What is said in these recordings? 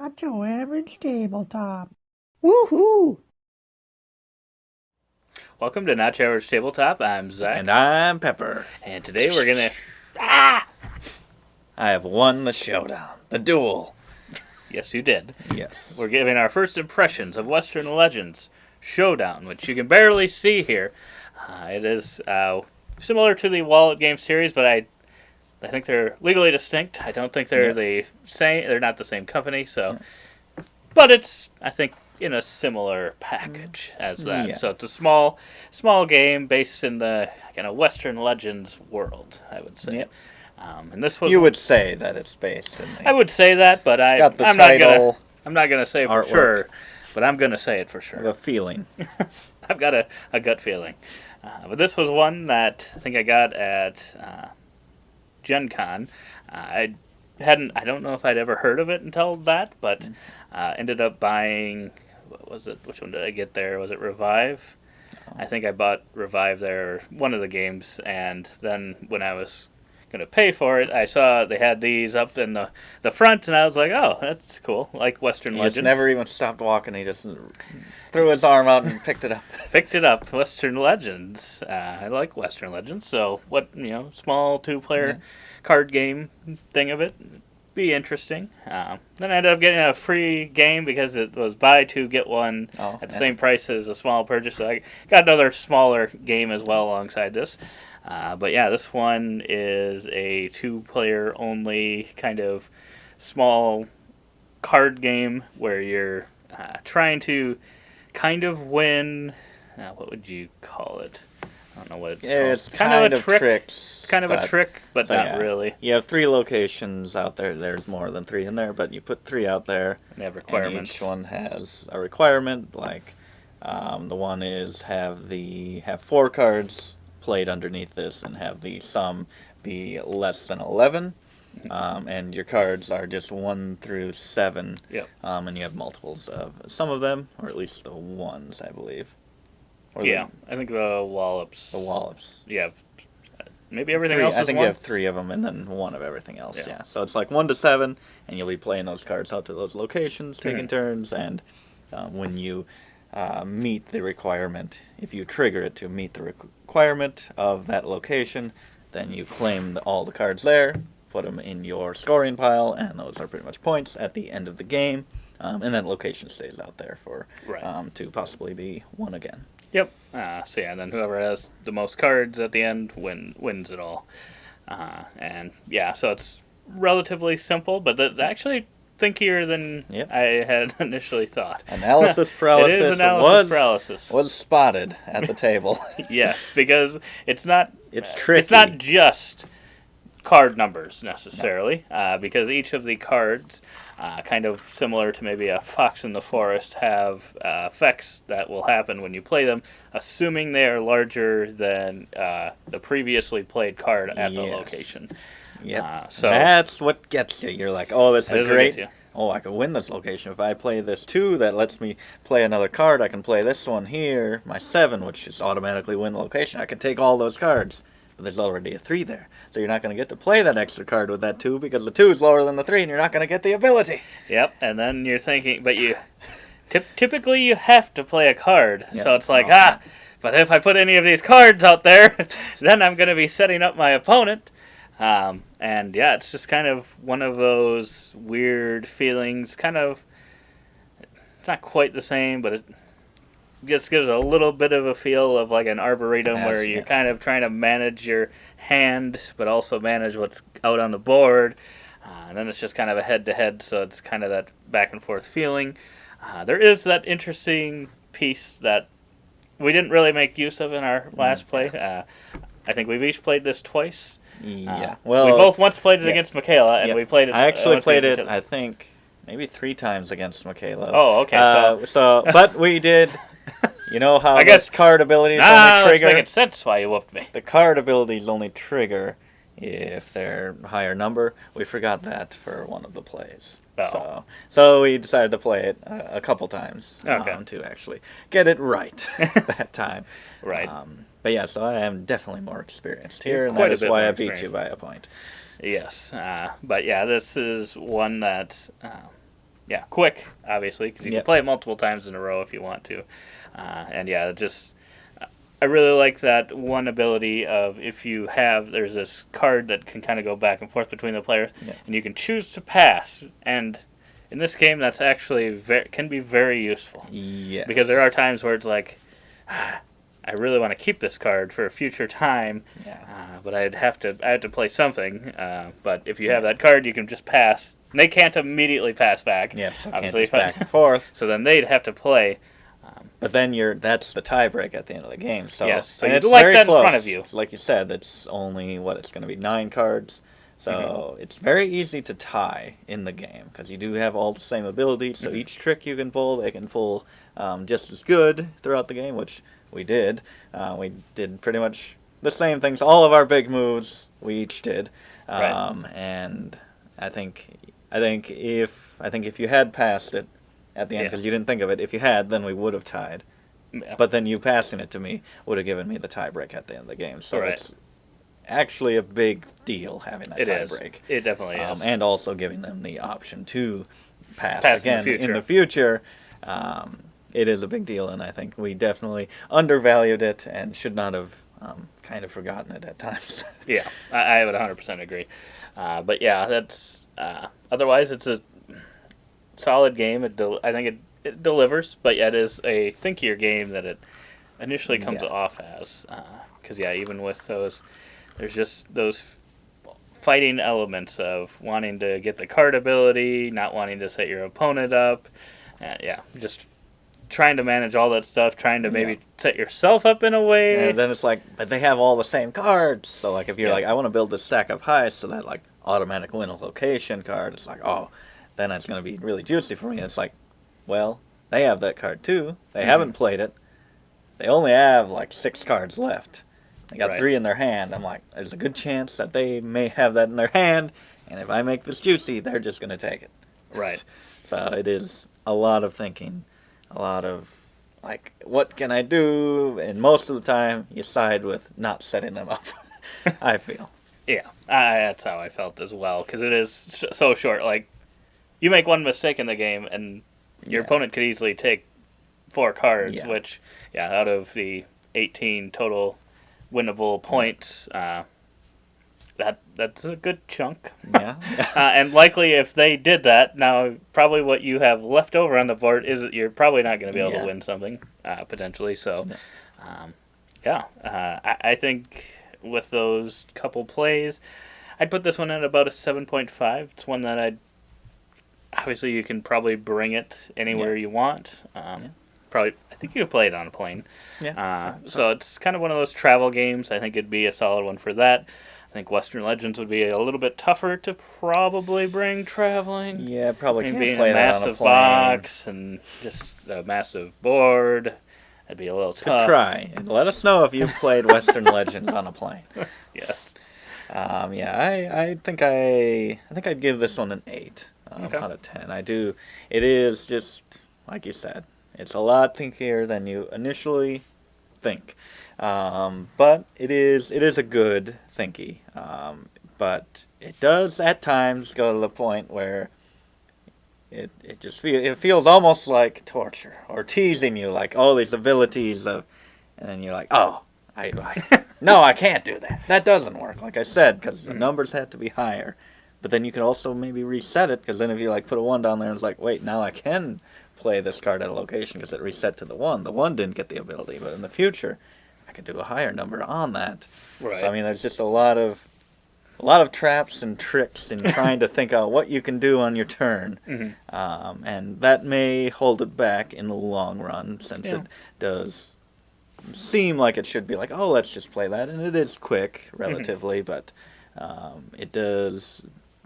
Not your average tabletop. Woohoo! Welcome to Not Your Average Tabletop. I'm Zach. And I'm Pepper. And today we're going to... I have won the showdown. The duel. Yes, you did. Yes. We're giving our first impressions of Western Legends Showdown, which you can barely see here. It is similar to the Wallet game series, but I think they're legally distinct. I don't think they're the same. They're not the same company, so... But it's, I think, in a similar package as that. Yeah. So it's a small game based in the kind of Western Legends world, I would say. Yep. And this was. You would say that it's based in the... I would say that, but I'm not gonna say it for artwork. sure. But I'm gonna say it for I sure. have a feeling. I've got a gut feeling. But this was one that I think I got at Gen Con. I don't know if I'd ever heard of it until that, but ended up buying. What was it? Which one did I get there? Was it Revive? I think I bought Revive there, one of the games, and then when I was going to pay for it, I saw they had these up in the front, and I was like, oh, that's cool, like Western He Legends. just never even stopped walking. He just threw his arm out and picked it up. Picked it up, Western Legends. I like Western Legends, so small two-player card game thing of it. Be interesting. Then I ended up getting a free game because it was buy two get one at the same price as a small purchase. So I got another smaller game as well alongside this. But yeah, this one is a two-player only kind of small card game where you're trying to kind of win. What would you call it? I don't know what it's called. It's kind of a trick. tricks. It's kind of a trick, but not really. You have 3 locations out there. There's more than 3 in there, but you put 3 out there. They have requirements. And each one has a requirement. Like the one is have 4 cards played underneath this and have the sum be less than 11. And your cards are just 1 through 7. Yep. And you have multiples of some of them, or at least the ones, I believe. I think the Wallops. The Wallops. Yeah. Maybe everything else is I think one? you have 3 of them and then 1 of everything else, yeah. So it's like 1 to 7, and you'll be playing those cards out to those locations, taking turns, and when you meet the requirement, if you trigger it to meet the requirement of that location, then you claim all the cards there, put them in your scoring pile, and those are pretty much points at the end of the game, and that location stays out there for to possibly be won again. Yep. So yeah, then whoever has the most cards at the end wins it all. And yeah, so it's relatively simple, but it's actually thinkier than I had initially thought. Analysis paralysis. It is analysis paralysis. Was spotted at the table. Yes, because it's not. It's tricky. It's not just card numbers necessarily, because each of the cards, kind of similar to maybe a fox in the forest, have effects that will happen when you play them, assuming they are larger than the previously played card at the location. Yep. So that's what gets you. You're like, oh, this is great. You. Oh, I can win this location. If I play this 2, that lets me play another card. I can play this one here, my 7, which is automatically win the location. I can take all those cards. But there's already a 3 there. So you're not going to get to play that extra card with that 2 because the 2 is lower than the 3 and you're not going to get the ability. Yep, and then you're thinking, but you typically you have to play a card. Yep. So it's like, but if I put any of these cards out there, then I'm going to be setting up my opponent. And yeah, it's just kind of one of those weird feelings. Kind of, it's not quite the same, but it just gives a little bit of a feel of like an arboretum where you're kind of trying to manage your hand, but also manage what's out on the board. And then it's just kind of a head-to-head, so it's kind of that back-and-forth feeling. There is that interesting piece that we didn't really make use of in our last play. I think we've each played this twice. Yeah. Well, we both once played it against Michaela, and we played it. I actually played it, I think, maybe 3 times against Michaela. Oh, okay. But we did. You know how I guess card abilities only trigger. That's making sense why you whooped me. The card abilities only trigger if they're higher number. We forgot that for one of the plays. Oh. So we decided to play it a couple times to actually get it right that time. Right. But yeah, so I am definitely more experienced here, and that is why I beat you by a point. Yes. But yeah, this is one that yeah, quick, obviously, because you can Yep. play it multiple times in a row if you want to. And yeah, I really like that one ability of if you have, there's this card that can kind of go back and forth between the players, Yep. and you can choose to pass. And in this game, that's actually can be very useful. Yes. Because there are times where it's like, I really want to keep this card for a future time, but I have to play something. But if you have that card, you can just pass. And they can't immediately pass back. Yeah, so obviously, can't just back and forth. So then they'd have to play. But then that's the tiebreak at the end of the game. So Yes, so and you'd it's like very that in close. front of you. Like you said, it's only it's going to be 9 cards. So it's very easy to tie in the game because you do have all the same abilities. So each trick you can pull, they can pull just as good throughout the game, which we did. We did pretty much the same things. All of our big moves we each did. And I think if you had passed it at the end, because you didn't think of it, if you had, then we would have tied. Yeah. But then you passing it to me would have given me the tiebreak at the end of the game. So it's actually a big deal having that tiebreak. It definitely is. And also giving them the option to pass again in the future. It is a big deal, and I think we definitely undervalued it and should not have kind of forgotten it at times. Yeah, I would 100% agree. But yeah, that's otherwise it's a solid game. I think it delivers, but yet is a thinkier game that it initially comes off as. Because even with those, there's just those fighting elements of wanting to get the card ability, not wanting to set your opponent up, just trying to manage all that stuff, trying to maybe set yourself up in a way. And then it's like, but they have all the same cards. So like if you're like, I want to build this stack up high so that like automatic win a location card, it's like, oh, then it's going to be really juicy for me. And it's like, well, they have that card too. They haven't played it. They only have like 6 cards left. They got 3 in their hand. I'm like, there's a good chance that they may have that in their hand, and if I make this juicy, they're just going to take it. Right. So it is a lot of thinking, a lot of, like, what can I do? And most of the time, you side with not setting them up, I feel. Yeah, that's how I felt as well, because it is so short. Like, you make one mistake in the game, and your opponent could easily take 4 cards, which, out of the 18 total winnable points, that's a good chunk. And likely if they did that, now probably what you have left over on the board is that you're probably not going to be able to win something, potentially. So, I think with those couple plays, I'd put this one at about a 7.5. It's one that obviously you can probably bring it anywhere you want. I think you could play it on a plane. So it's kind of one of those travel games. I think it'd be a solid one for that. I think Western Legends would be a little bit tougher to probably bring traveling. Yeah, probably maybe can't play that on a massive plane. box and just a massive board. That'd be a little tough. Try and let us know if you've played Western Legends on a plane. Yes. I think I'd give this one an 8 out of 10. I do. It is just like you said. It's a lot thinkier than you initially think, but it is a good thinky. But it does at times go to the point where it feels almost like torture or teasing you, like all these abilities of, and then you're like, oh, no, I can't do that. That doesn't work. Like I said, because the numbers have to be higher. But then you can also maybe reset it, because then if you like put a 1 down there and it's like, wait, now I can play this card at a location because it reset to the 1. The 1 didn't get the ability, but in the future, I could do a higher number on that. Right. So I mean, there's just a lot of traps and tricks in trying to think out what you can do on your turn, and that may hold it back in the long run, since it does seem like it should be like, oh, let's just play that, and it is quick relatively, but it does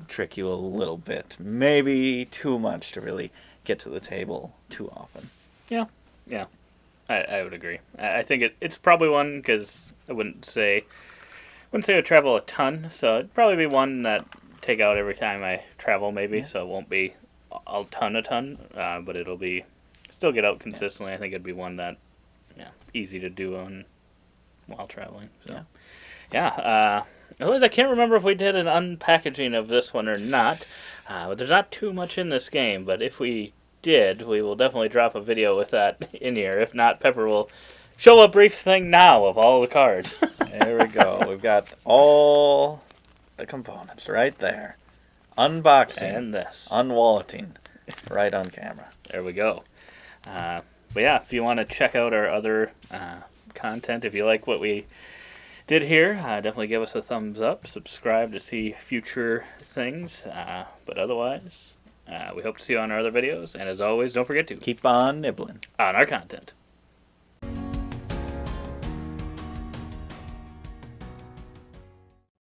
trick you a little bit, maybe too much to really get to the table too often. Yeah, I would agree. I think it's probably one, because I wouldn't say I would travel a ton, so it'd probably be one that take out every time I travel, maybe. So it won't be a ton, but it'll be still get out consistently. I think it'd be one that easy to do while traveling. So otherwise, I can't remember if we did an unpackaging of this one or not. There's not too much in this game, but if we did, we will definitely drop a video with that in here. If not, Pepper will show a brief thing now of all the cards. There we go. We've got all the components right there. Unboxing. And this. Unwalleting. Right on camera. There we go. But yeah, if you want to check out our other content, if you like what we did here, definitely give us a thumbs up. Subscribe to see future things. But otherwise, we hope to see you on our other videos. And as always, don't forget to keep on nibbling on our content.